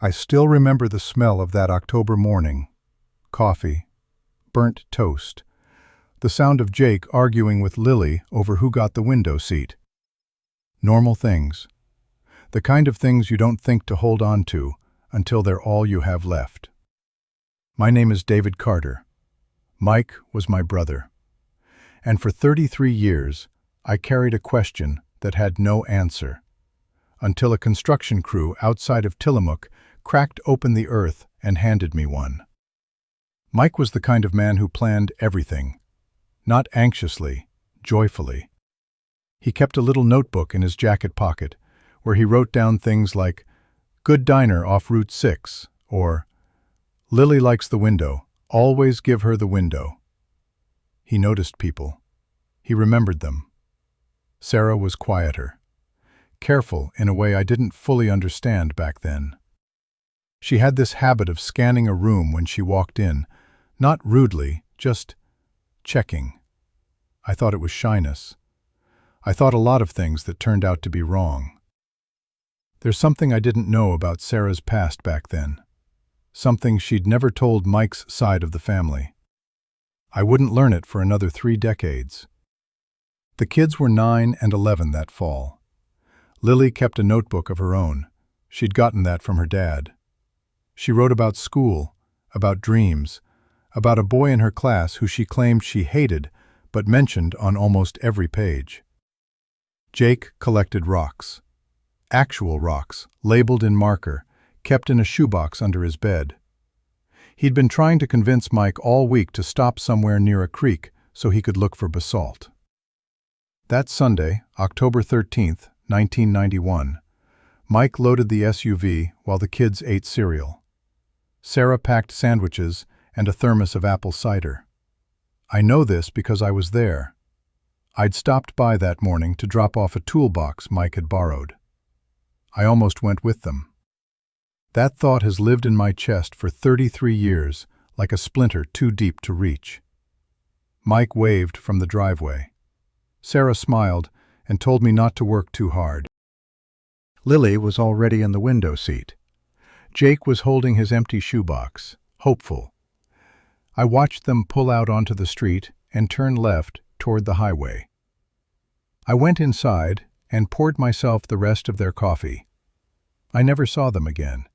I still remember the smell of that October morning. Coffee, burnt toast, the sound of Jake arguing with Lily over who got the window seat. Normal things. The kind of things you don't think to hold on to until they're all you have left. My name is David Carter. Mike was my brother. And for 33 years, I carried a question that had no answer, until a construction crew outside of Tillamook cracked open the earth and handed me one. Mike was the kind of man who planned everything, not anxiously, joyfully. He kept a little notebook in his jacket pocket where he wrote down things like, "Good diner off Route 6, or "Lily likes the window, always give her the window." He noticed people. He remembered them. Sarah was quieter, careful in a way I didn't fully understand back then. She had this habit of scanning a room when she walked in, not rudely, just checking. I thought it was shyness. I thought a lot of things that turned out to be wrong. There's something I didn't know about Sarah's past back then. Something she'd never told Mike's side of the family. I wouldn't learn it for another 3 decades. The kids were 9 and 11 that fall. Lily kept a notebook of her own. She'd gotten that from her dad. She wrote about school, about dreams, about a boy in her class who she claimed she hated but mentioned on almost every page. Jake collected rocks. Actual rocks, labeled in marker, kept in a shoebox under his bed. He'd been trying to convince Mike all week to stop somewhere near a creek so he could look for basalt. That Sunday, October 13th, 1991, Mike loaded the SUV while the kids ate cereal. Sarah packed sandwiches and a thermos of apple cider. I know this because I was there. I'd stopped by that morning to drop off a toolbox Mike had borrowed. I almost went with them. That thought has lived in my chest for 33 years, like a splinter too deep to reach. Mike waved from the driveway. Sarah smiled and told me not to work too hard. Lily was already in the window seat. Jake was holding his empty shoebox, hopeful. I watched them pull out onto the street and turn left toward the highway. I went inside and poured myself the rest of their coffee. I never saw them again.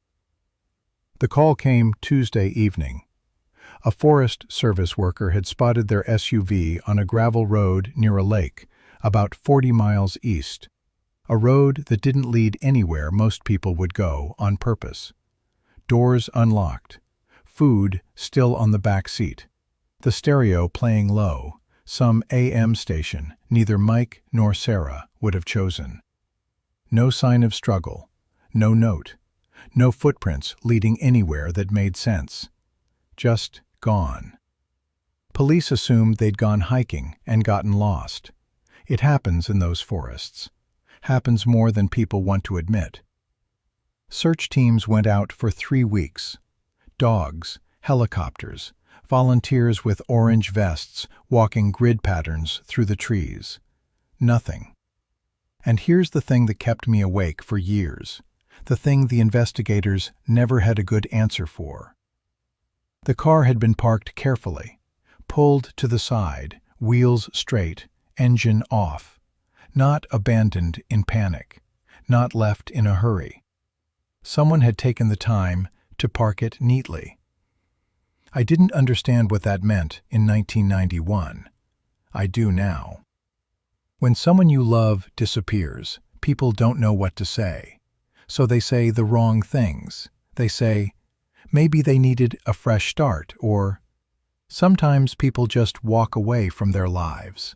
The call came Tuesday evening. A Forest Service worker had spotted their SUV on a gravel road near a lake, about 40 miles east, a road that didn't lead anywhere most people would go on purpose. Doors unlocked, food still on the back seat, the stereo playing low, some AM station neither Mike nor Sarah would have chosen. No sign of struggle, no note, no footprints leading anywhere that made sense. Just gone. Police assumed they'd gone hiking and gotten lost. It happens in those forests. Happens more than people want to admit. Search teams went out for 3 weeks. Dogs, helicopters, volunteers with orange vests walking grid patterns through the trees. Nothing. And here's the thing that kept me awake for years, the thing the investigators never had a good answer for. The car had been parked carefully, pulled to the side, wheels straight, engine off, not abandoned in panic, not left in a hurry. Someone had taken the time to park it neatly. I didn't understand what that meant in 1991. I do now. When someone you love disappears, people don't know what to say. So they say the wrong things. They say, maybe they needed a fresh start, or sometimes people just walk away from their lives.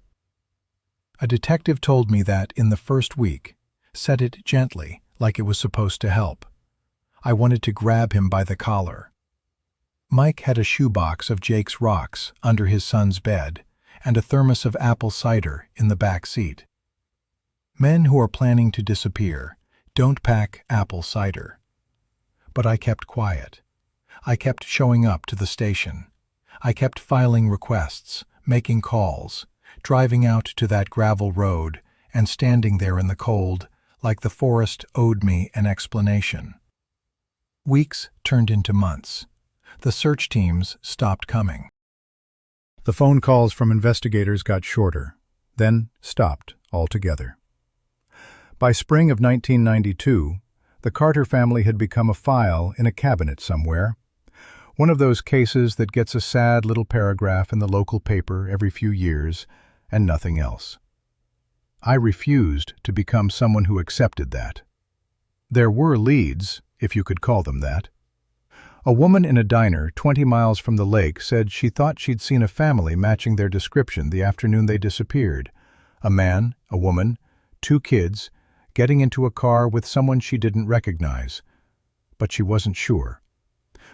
A detective told me that in the first week, said it gently, like it was supposed to help. I wanted to grab him by the collar. Mike had a shoebox of Jake's rocks under his son's bed and a thermos of apple cider in the back seat. Men who are planning to disappear don't pack apple cider. But I kept quiet. I kept showing up to the station. I kept filing requests, making calls, driving out to that gravel road and standing there in the cold like the forest owed me an explanation. Weeks turned into months. The search teams stopped coming. The phone calls from investigators got shorter, then stopped altogether. By spring of 1992, the Carter family had become a file in a cabinet somewhere, one of those cases that gets a sad little paragraph in the local paper every few years and nothing else. I refused to become someone who accepted that. There were leads, if you could call them that. A woman in a diner 20 miles from the lake said she thought she'd seen a family matching their description the afternoon they disappeared. A man, a woman, 2 kids, getting into a car with someone she didn't recognize. But she wasn't sure.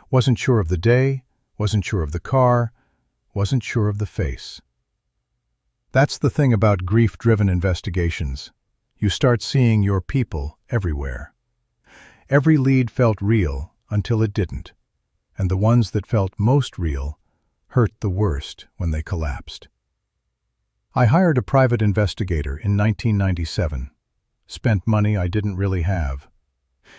Wasn't sure of the day, wasn't sure of the car, wasn't sure of the face. That's the thing about grief-driven investigations. You start seeing your people everywhere. Every lead felt real until it didn't, and the ones that felt most real hurt the worst when they collapsed. I hired a private investigator in 1997, spent money I didn't really have.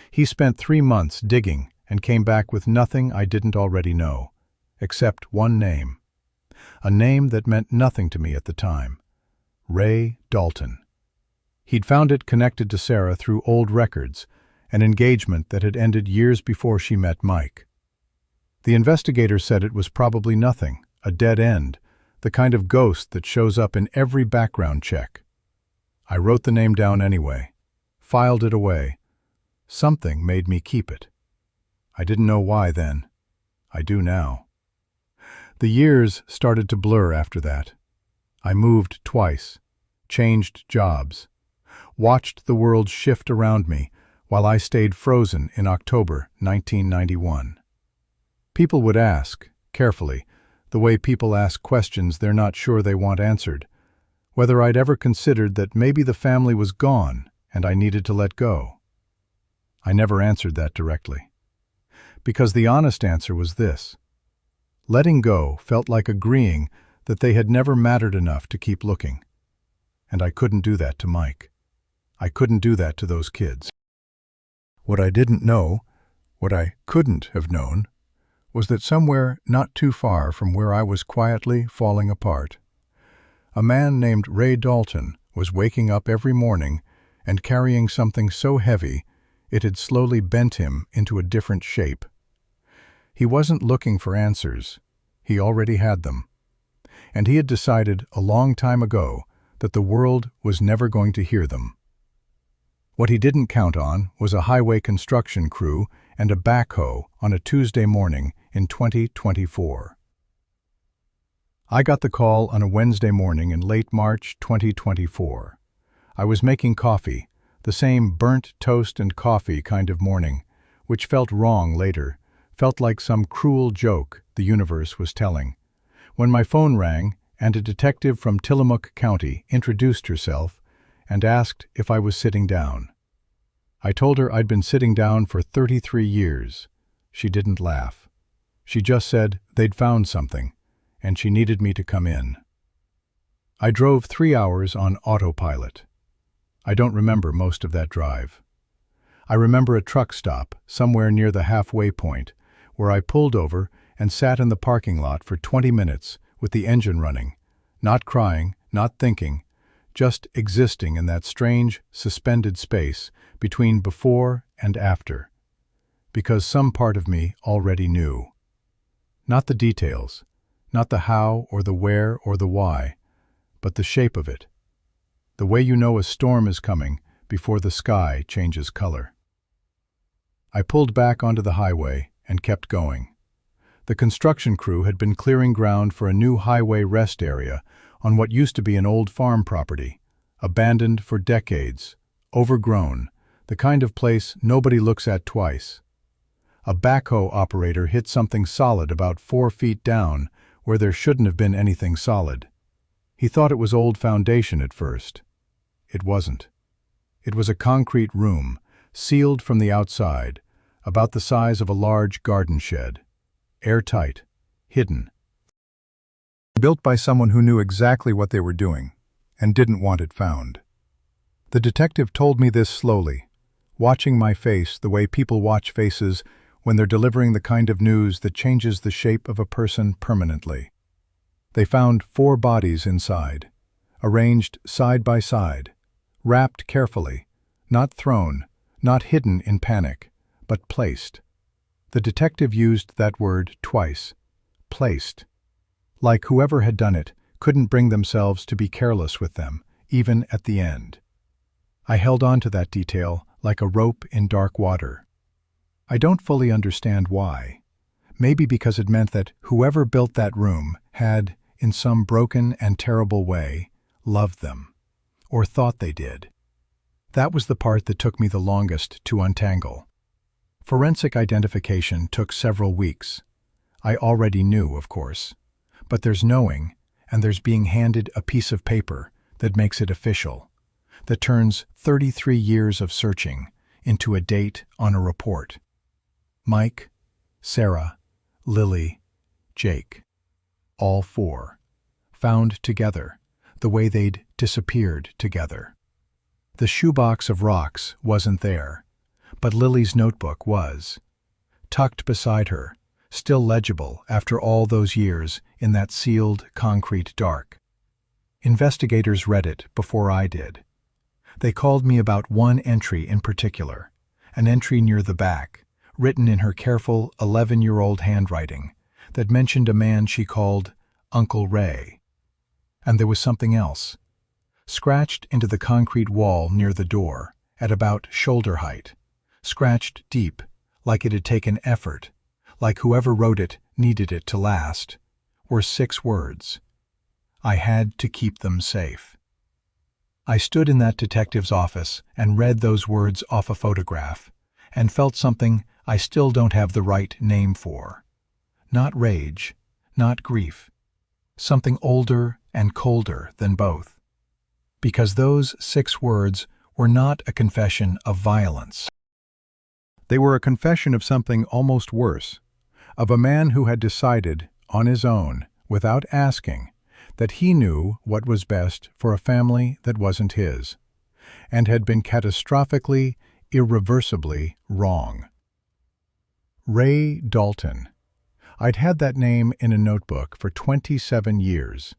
He spent 3 months digging and came back with nothing I didn't already know, except one name. A name that meant nothing to me at the time. Ray Dalton. He'd found it connected to Sarah through old records, an engagement that had ended years before she met Mike. The investigator said it was probably nothing, a dead end, the kind of ghost that shows up in every background check. I wrote the name down anyway, filed it away. Something made me keep it. I didn't know why then. I do now. The years started to blur after that. I moved twice, changed jobs, watched the world shift around me while I stayed frozen in October 1991. People would ask, carefully, the way people ask questions they're not sure they want answered, whether I'd ever considered that maybe the family was gone and I needed to let go. I never answered that directly. Because the honest answer was this. Letting go felt like agreeing that they had never mattered enough to keep looking. And I couldn't do that to Mike. I couldn't do that to those kids. What I didn't know, what I couldn't have known, was that somewhere not too far from where I was quietly falling apart, a man named Ray Dalton was waking up every morning and carrying something so heavy it had slowly bent him into a different shape. He wasn't looking for answers. He already had them. And he had decided a long time ago that the world was never going to hear them. What he didn't count on was a highway construction crew and a backhoe on a Tuesday morning in 2024. I got the call on a Wednesday morning in late March 2024. I was making coffee, the same burnt toast and coffee kind of morning, which felt wrong later, felt like some cruel joke the universe was telling, when my phone rang and a detective from Tillamook County introduced herself and asked if I was sitting down. I told her I'd been sitting down for 33 years. She didn't laugh. She just said they'd found something, and she needed me to come in. I drove 3 hours on autopilot. I don't remember most of that drive. I remember a truck stop somewhere near the halfway point where I pulled over and sat in the parking lot for 20 minutes with the engine running, not crying, not thinking, just existing in that strange, suspended space between before and after, because some part of me already knew. Not the details, not the how or the where or the why, but the shape of it, the way you know a storm is coming before the sky changes color. I pulled back onto the highway and kept going. The construction crew had been clearing ground for a new highway rest area on what used to be an old farm property, abandoned for decades, overgrown, the kind of place nobody looks at twice. A backhoe operator hit something solid about 4 feet down where there shouldn't have been anything solid. He thought it was old foundation at first. It wasn't. It was a concrete room, sealed from the outside, about the size of a large garden shed. Airtight, hidden. Built by someone who knew exactly what they were doing and didn't want it found. The detective told me this slowly, watching my face the way people watch faces when they're delivering the kind of news that changes the shape of a person permanently. They found 4 bodies inside, arranged side by side, wrapped carefully, not thrown, not hidden in panic, but placed. The detective used that word twice. Placed. Like whoever had done it couldn't bring themselves to be careless with them, even at the end. I held on to that detail like a rope in dark water. I don't fully understand why. Maybe because it meant that whoever built that room had, in some broken and terrible way, loved them, or thought they did. That was the part that took me the longest to untangle. Forensic identification took several weeks. I already knew, of course. But there's knowing, and there's being handed a piece of paper that makes it official, that turns 33 years of searching into a date on a report. Mike, Sarah, Lily, Jake. All 4. Found together, the way they'd disappeared together. The shoebox of rocks wasn't there, but Lily's notebook was, tucked beside her, still legible after all those years in that sealed concrete dark. Investigators read it before I did. They called me about one entry in particular, an entry near the back, written in her careful 11-year-old handwriting, that mentioned a man she called Uncle Ray. And there was something else. Scratched into the concrete wall near the door, at about shoulder height, scratched deep, like it had taken effort, like whoever wrote it needed it to last, were 6 words. I had to keep them safe. I stood in that detective's office and read those words off a photograph, and felt something I still don't have the right name for. Not rage, not grief. Something older and colder than both. Because those 6 words were not a confession of violence. They were a confession of something almost worse, of a man who had decided, on his own, without asking, that he knew what was best for a family that wasn't his, and had been catastrophically, irreversibly wrong. Ray Dalton. I'd had that name in a notebook for 27 years,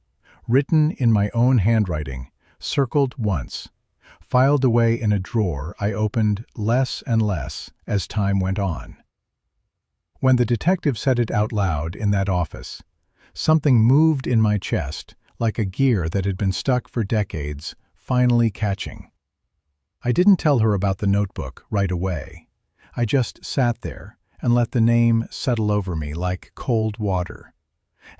written in my own handwriting, circled once, filed away in a drawer I opened less and less as time went on. When the detective said it out loud in that office, something moved in my chest like a gear that had been stuck for decades, finally catching. I didn't tell her about the notebook right away. I just sat there and let the name settle over me like cold water.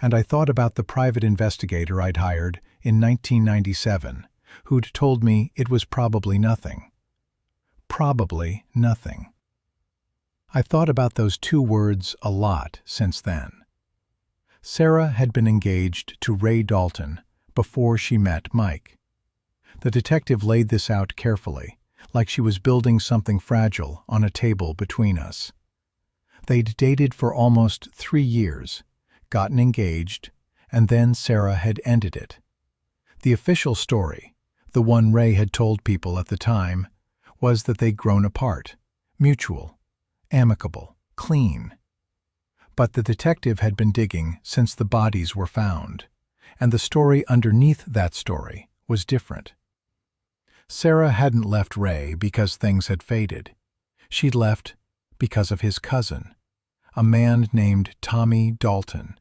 And I thought about the private investigator I'd hired in 1997, who'd told me it was probably nothing. Probably nothing. I thought about those 2 words a lot since then. Sarah had been engaged to Ray Dalton before she met Mike. The detective laid this out carefully, like she was building something fragile on a table between us. They'd dated for almost 3 years, gotten engaged, and then Sarah had ended it. The official story, the one Ray had told people at the time, was that they'd grown apart, mutual, amicable, clean. But the detective had been digging since the bodies were found, and the story underneath that story was different. Sarah hadn't left Ray because things had faded. She'd left because of his cousin, a man named Tommy Dalton.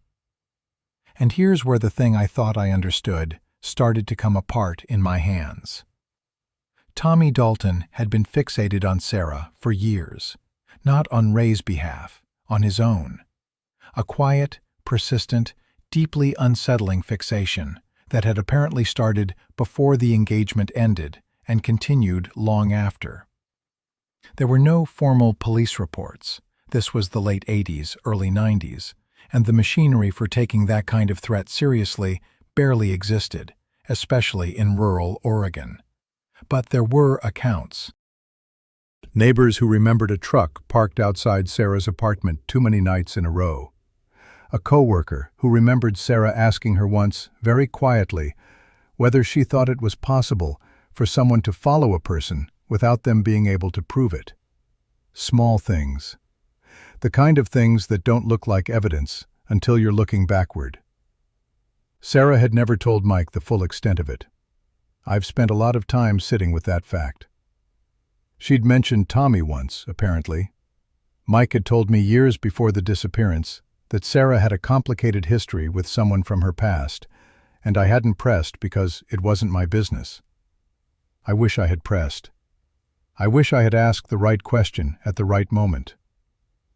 And here's where the thing I thought I understood started to come apart in my hands. Tommy Dalton had been fixated on Sarah for years, not on Ray's behalf, on his own. A quiet, persistent, deeply unsettling fixation that had apparently started before the engagement ended and continued long after. There were no formal police reports. This was the late 80s, early 90s, and the machinery for taking that kind of threat seriously barely existed, especially in rural Oregon. But there were accounts. Neighbors who remembered a truck parked outside Sarah's apartment too many nights in a row. A coworker who remembered Sarah asking her once, very quietly, whether she thought it was possible for someone to follow a person without them being able to prove it. Small things. The kind of things that don't look like evidence until you're looking backward. Sarah had never told Mike the full extent of it. I've spent a lot of time sitting with that fact. She'd mentioned Tommy once, apparently. Mike had told me years before the disappearance that Sarah had a complicated history with someone from her past, and I hadn't pressed because it wasn't my business. I wish I had pressed. I wish I had asked the right question at the right moment.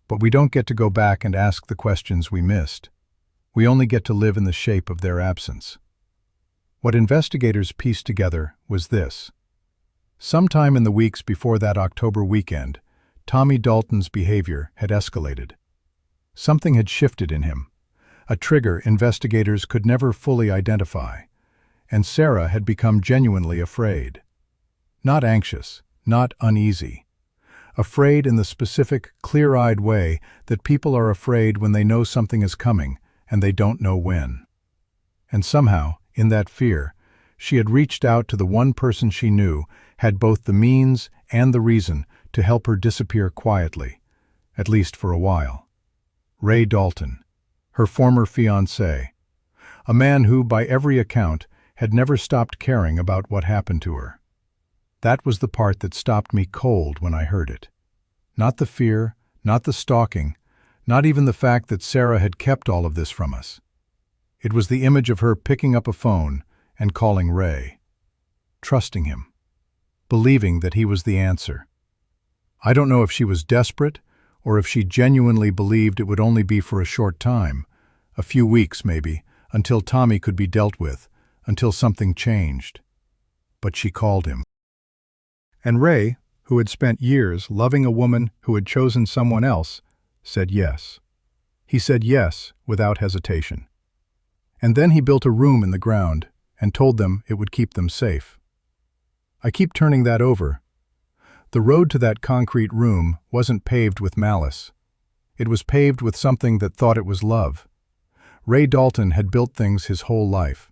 But we don't get to go back and ask the questions we missed. We only get to live in the shape of their absence. What investigators pieced together was this. Sometime in the weeks before that October weekend, Tommy Dalton's behavior had escalated. Something had shifted in him, a trigger investigators could never fully identify, and Sarah had become genuinely afraid. Not anxious, not uneasy. Afraid in the specific, clear-eyed way that people are afraid when they know something is coming and they don't know when. And somehow, in that fear, she had reached out to the one person she knew had both the means and the reason to help her disappear quietly, at least for a while. Ray Dalton, her former fiancé, a man who, by every account, had never stopped caring about what happened to her. That was the part that stopped me cold when I heard it. Not the fear, not the stalking, not even the fact that Sarah had kept all of this from us. It was the image of her picking up a phone and calling Ray, trusting him, believing that he was the answer. I don't know if she was desperate or if she genuinely believed it would only be for a short time, a few weeks maybe, until Tommy could be dealt with, until something changed. But she called him. And Ray, who had spent years loving a woman who had chosen someone else, said yes. He said yes without hesitation. And then he built a room in the ground and told them it would keep them safe. I keep turning that over. The road to that concrete room wasn't paved with malice. It was paved with something that thought it was love. Ray Dalton had built things his whole life.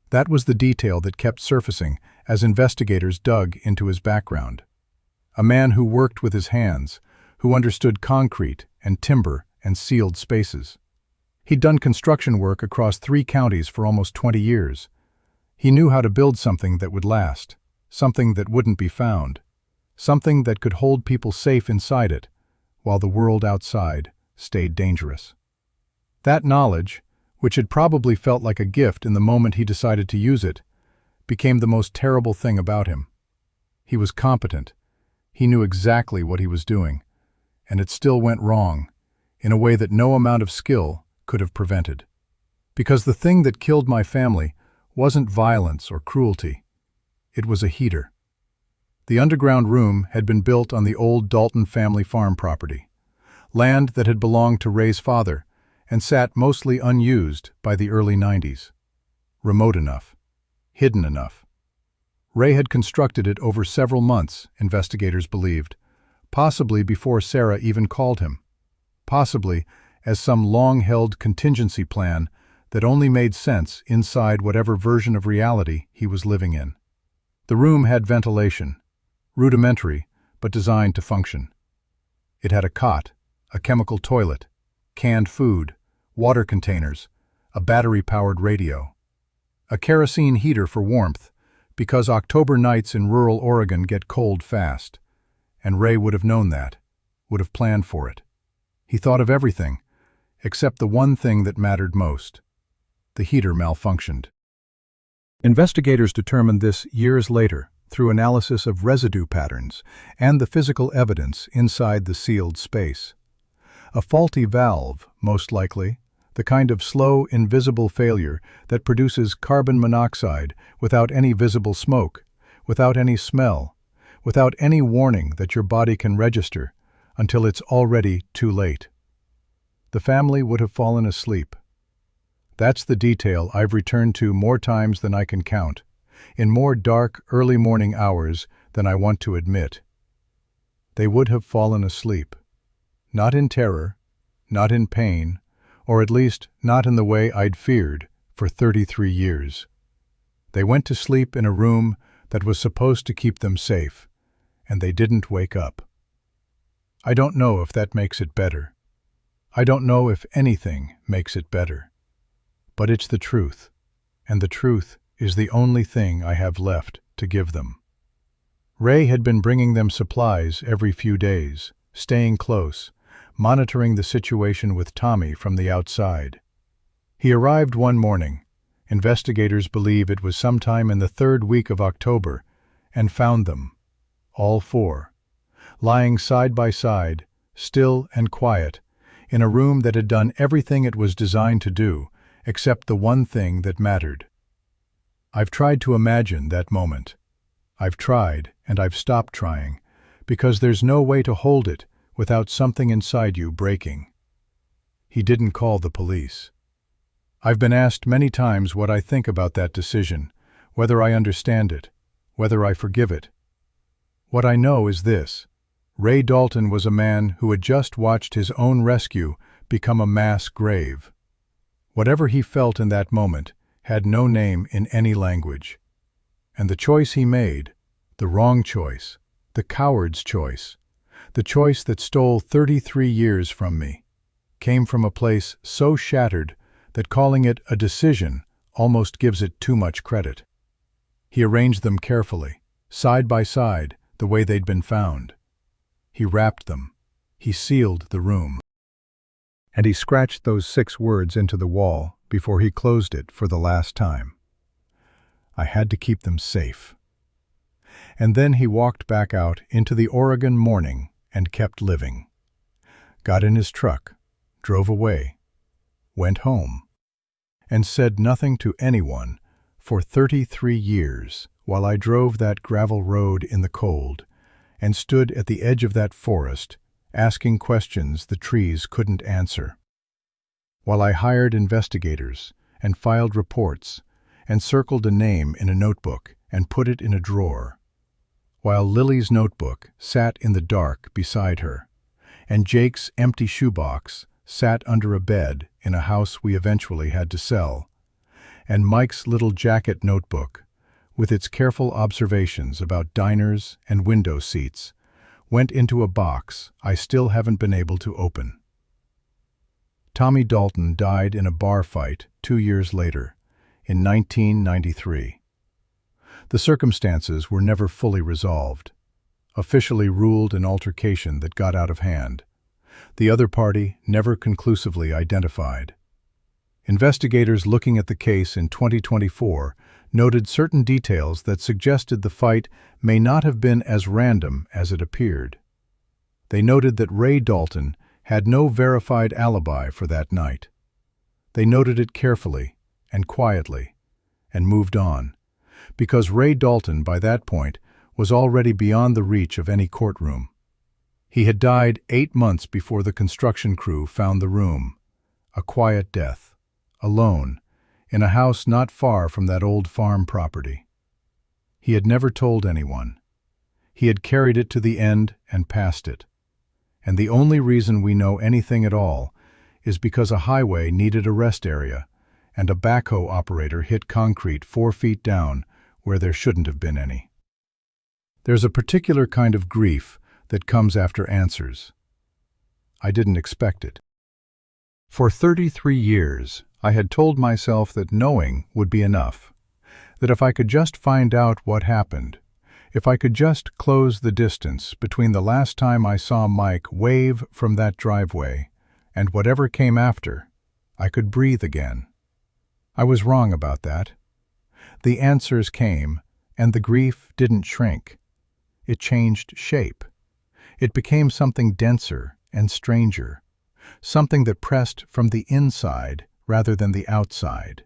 That was the detail that kept surfacing as investigators dug into his background. A man who worked with his hands, who understood concrete and timber and sealed spaces. He'd done construction work across 3 counties for almost 20 years. He knew how to build something that would last, something that wouldn't be found, something that could hold people safe inside it, while the world outside stayed dangerous. That knowledge, which had probably felt like a gift in the moment he decided to use it, became the most terrible thing about him. He was competent. He knew exactly what he was doing, and it still went wrong, in a way that no amount of skill could have prevented. Because the thing that killed my family wasn't violence or cruelty. It was a heater. The underground room had been built on the old Dalton family farm property, land that had belonged to Ray's father and sat mostly unused by the early 90s. Remote enough, hidden enough. Ray had constructed it over several months, investigators believed, possibly before Sarah even called him, possibly as some long-held contingency plan that only made sense inside whatever version of reality he was living in. The room had ventilation, rudimentary but designed to function. It had a cot, a chemical toilet, canned food, water containers, a battery-powered radio, a kerosene heater for warmth, because October nights in rural Oregon get cold fast, and Ray would have known that, would have planned for it. He thought of everything, except the one thing that mattered most. The heater malfunctioned. Investigators determined this years later through analysis of residue patterns and the physical evidence inside the sealed space. A faulty valve, most likely, the kind of slow, invisible failure that produces carbon monoxide without any visible smoke, without any smell, without any warning that your body can register until it's already too late. The family would have fallen asleep. That's the detail I've returned to more times than I can count, in more dark, early morning hours than I want to admit. They would have fallen asleep. Not in terror, not in pain, or at least not in the way I'd feared for 33 years. They went to sleep in a room that was supposed to keep them safe, and they didn't wake up. I don't know if that makes it better, I don't know if anything makes it better. But it's the truth, and the truth is the only thing I have left to give them. Ray had been bringing them supplies every few days, staying close, monitoring the situation with Tommy from the outside. He arrived one morning, investigators believe it was sometime in the third week of October, and found them, all four, lying side by side, still and quiet, in a room that had done everything it was designed to do, except the one thing that mattered. I've tried to imagine that moment. I've tried, and I've stopped trying, because there's no way to hold it without something inside you breaking. He didn't call the police. I've been asked many times what I think about that decision, whether I understand it, whether I forgive it. What I know is this: Ray Dalton was a man who had just watched his own rescue become a mass grave. Whatever he felt in that moment had no name in any language. And the choice he made, the wrong choice, the coward's choice, the choice that stole 33 years from me, came from a place so shattered that calling it a decision almost gives it too much credit. He arranged them carefully, side by side, the way they'd been found. He wrapped them. He sealed the room. And he scratched those 6 words into the wall before he closed it for the last time. I had to keep them safe. And then he walked back out into the Oregon morning and kept living. Got in his truck, drove away, went home, and said nothing to anyone for 33 years while I drove that gravel road in the cold and stood at the edge of that forest asking questions the trees couldn't answer. While I hired investigators and filed reports and circled a name in a notebook and put it in a drawer, while Lily's notebook sat in the dark beside her, and Jake's empty shoebox sat under a bed in a house we eventually had to sell, and Mike's little jacket notebook, with its careful observations about diners and window seats, went into a box I still haven't been able to open. Tommy Dalton died in a bar fight 2 years later, in 1993. The circumstances were never fully resolved. Officially ruled an altercation that got out of hand. The other party never conclusively identified. Investigators looking at the case in 2024 noted certain details that suggested the fight may not have been as random as it appeared. They noted that Ray Dalton had no verified alibi for that night. They noted it carefully and quietly, and moved on, because Ray Dalton, by that point, was already beyond the reach of any courtroom. He had died 8 months before the construction crew found the room, a quiet death, alone, in a house not far from that old farm property. He had never told anyone. He had carried it to the end and past it. And the only reason we know anything at all is because a highway needed a rest area, and a backhoe operator hit concrete 4 feet down where there shouldn't have been any. There's a particular kind of grief that comes after answers. I didn't expect it. For 33 years, I had told myself that knowing would be enough, that if I could just find out what happened, if I could just close the distance between the last time I saw Mike wave from that driveway and whatever came after, I could breathe again. I was wrong about that. The answers came, and the grief didn't shrink. It changed shape. It became something denser and stranger, something that pressed from the inside rather than the outside.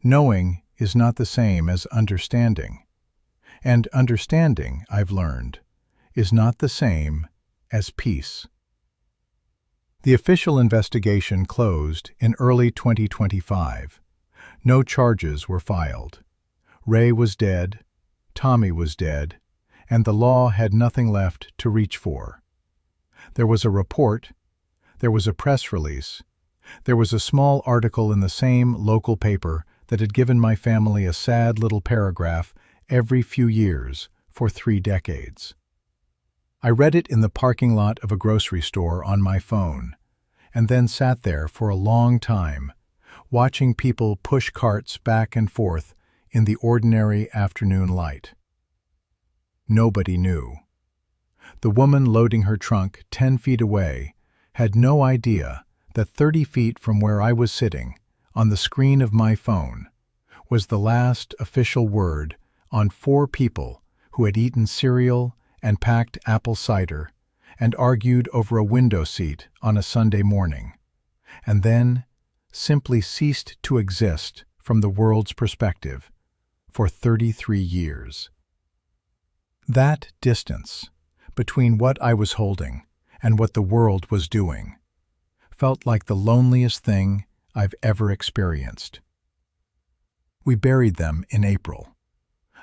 Knowing is not the same as understanding, and understanding, I've learned, is not the same as peace. The official investigation closed in early 2025. No charges were filed. Ray was dead, Tommy was dead, and the law had nothing left to reach for. There was a report, there was a press release, there was a small article in the same local paper that had given my family a sad little paragraph every few years for 3 decades. I read it in the parking lot of a grocery store on my phone, and then sat there for a long time, watching people push carts back and forth in the ordinary afternoon light. Nobody knew. The woman loading her trunk 10 feet away had no idea that 30 feet from where I was sitting, on the screen of my phone, was the last official word on 4 people who had eaten cereal and packed apple cider and argued over a window seat on a Sunday morning, and then simply ceased to exist from the world's perspective for 33 years. That distance between what I was holding and what the world was doing felt like the loneliest thing I've ever experienced. We buried them in April,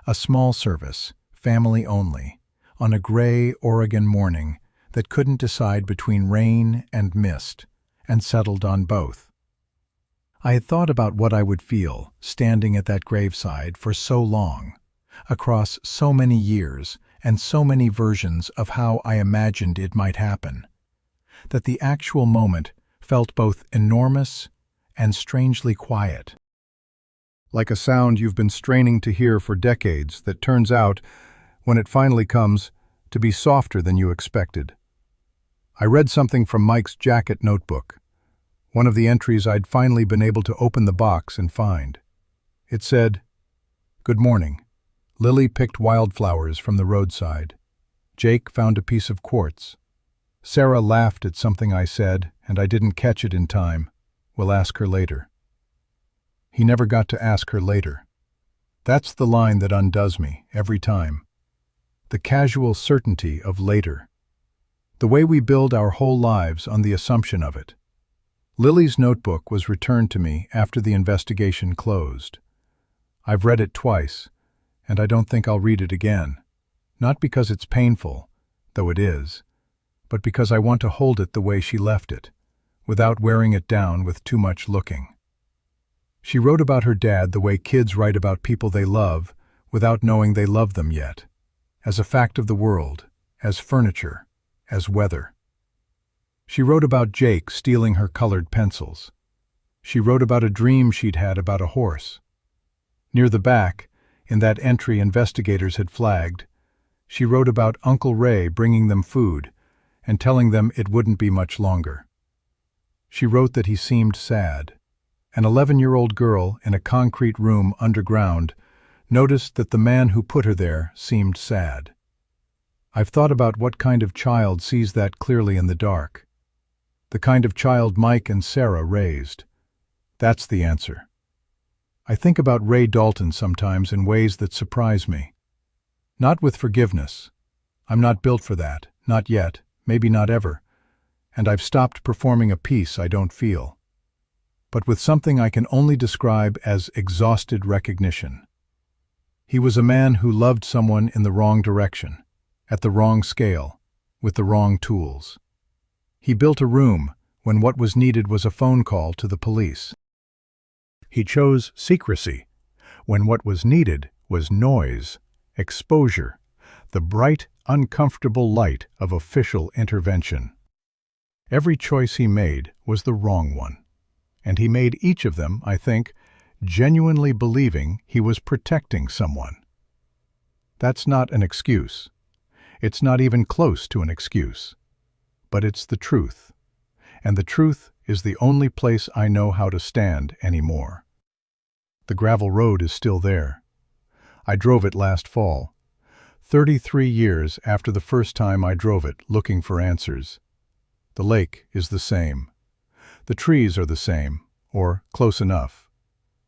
a small service, family only, on a gray Oregon morning that couldn't decide between rain and mist, and settled on both. I had thought about what I would feel standing at that graveside for so long, across so many years and so many versions of how I imagined it might happen, that the actual moment felt both enormous and strangely quiet. Like a sound you've been straining to hear for decades that turns out, when it finally comes, to be softer than you expected. I read something from Mike's jacket notebook, one of the entries I'd finally been able to open the box and find. It said, "Good morning. Lily picked wildflowers from the roadside. Jake found a piece of quartz. Sarah laughed at something I said, and I didn't catch it in time. We'll ask her later." He never got to ask her later. That's the line that undoes me every time. The casual certainty of later. The way we build our whole lives on the assumption of it. Lily's notebook was returned to me after the investigation closed. I've read it twice, and I don't think I'll read it again. Not because it's painful, though it is, but because I want to hold it the way she left it, without wearing it down with too much looking. She wrote about her dad the way kids write about people they love without knowing they love them yet, as a fact of the world, as furniture, as weather. She wrote about Jake stealing her colored pencils. She wrote about a dream she'd had about a horse. Near the back, in that entry investigators had flagged, she wrote about Uncle Ray bringing them food and telling them it wouldn't be much longer. She wrote that he seemed sad. An 11-year-old girl in a concrete room underground noticed that the man who put her there seemed sad. I've thought about what kind of child sees that clearly in the dark. The kind of child Mike and Sarah raised. That's the answer. I think about Ray Dalton sometimes in ways that surprise me. Not with forgiveness. I'm not built for that, not yet, maybe not ever, and I've stopped performing a piece I don't feel. But with something I can only describe as exhausted recognition. He was a man who loved someone in the wrong direction, at the wrong scale, with the wrong tools. He built a room when what was needed was a phone call to the police. He chose secrecy when what was needed was noise, exposure, the bright, uncomfortable light of official intervention. Every choice he made was the wrong one. And he made each of them, I think, genuinely believing he was protecting someone. That's not an excuse. It's not even close to an excuse. But it's the truth. And the truth is the only place I know how to stand anymore. The gravel road is still there. I drove it last fall, 33 years after the first time I drove it looking for answers. The lake is the same. The trees are the same, or close enough.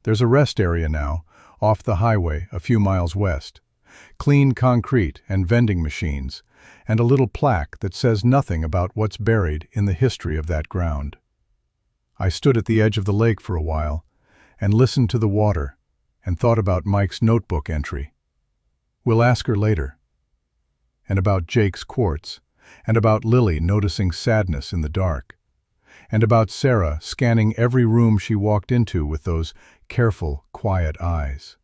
There's a rest area now, off the highway a few miles west. Clean concrete and vending machines, and a little plaque that says nothing about what's buried in the history of that ground. I stood at the edge of the lake for a while, and listened to the water, and thought about Mike's notebook entry. We'll ask her later. And about Jake's quartz, and about Lily noticing sadness in the dark. And about Sarah scanning every room she walked into with those careful, quiet eyes.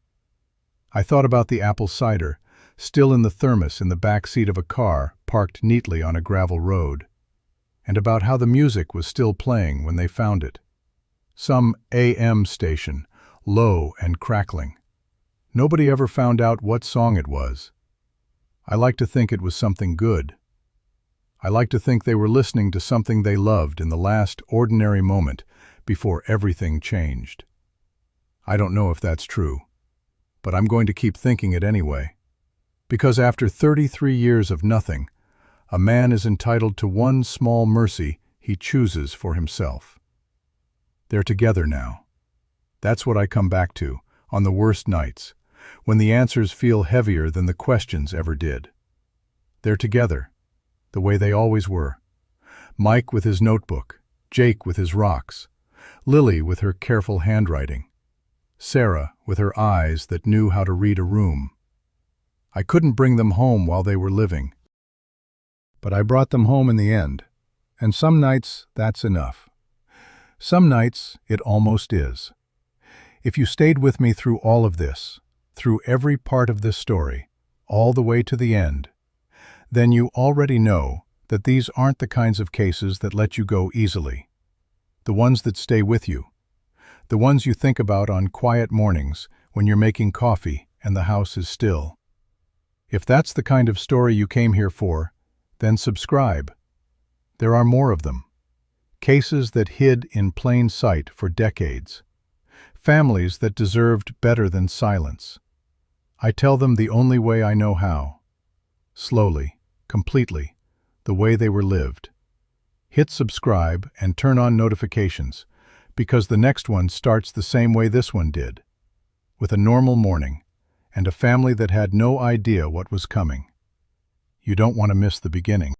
I thought about the apple cider, still in the thermos in the back seat of a car parked neatly on a gravel road. and about how the music was still playing when they found it. Some AM station, low and crackling. Nobody ever found out what song it was. I like to think it was something good. I like to think they were listening to something they loved in the last ordinary moment before everything changed. I don't know if that's true, but I'm going to keep thinking it anyway. Because after 33 years of nothing, a man is entitled to one small mercy he chooses for himself. They're together now. That's what I come back to on the worst nights, when the answers feel heavier than the questions ever did. They're together, the way they always were. Mike with his notebook, Jake with his rocks, Lily with her careful handwriting, Sarah with her eyes that knew how to read a room. I couldn't bring them home while they were living, but I brought them home in the end, and some nights that's enough. Some nights it almost is. If you stayed with me through all of this, through every part of this story, all the way to the end, then you already know that these aren't the kinds of cases that let you go easily. The ones that stay with you. The ones you think about on quiet mornings when you're making coffee and the house is still. If that's the kind of story you came here for, then subscribe. There are more of them. Cases that hid in plain sight for decades. Families that deserved better than silence. I tell them the only way I know how. Slowly, completely, the way they were lived. Hit subscribe and turn on notifications, because the next one starts the same way this one did, with a normal morning and a family that had no idea what was coming. You don't want to miss the beginning.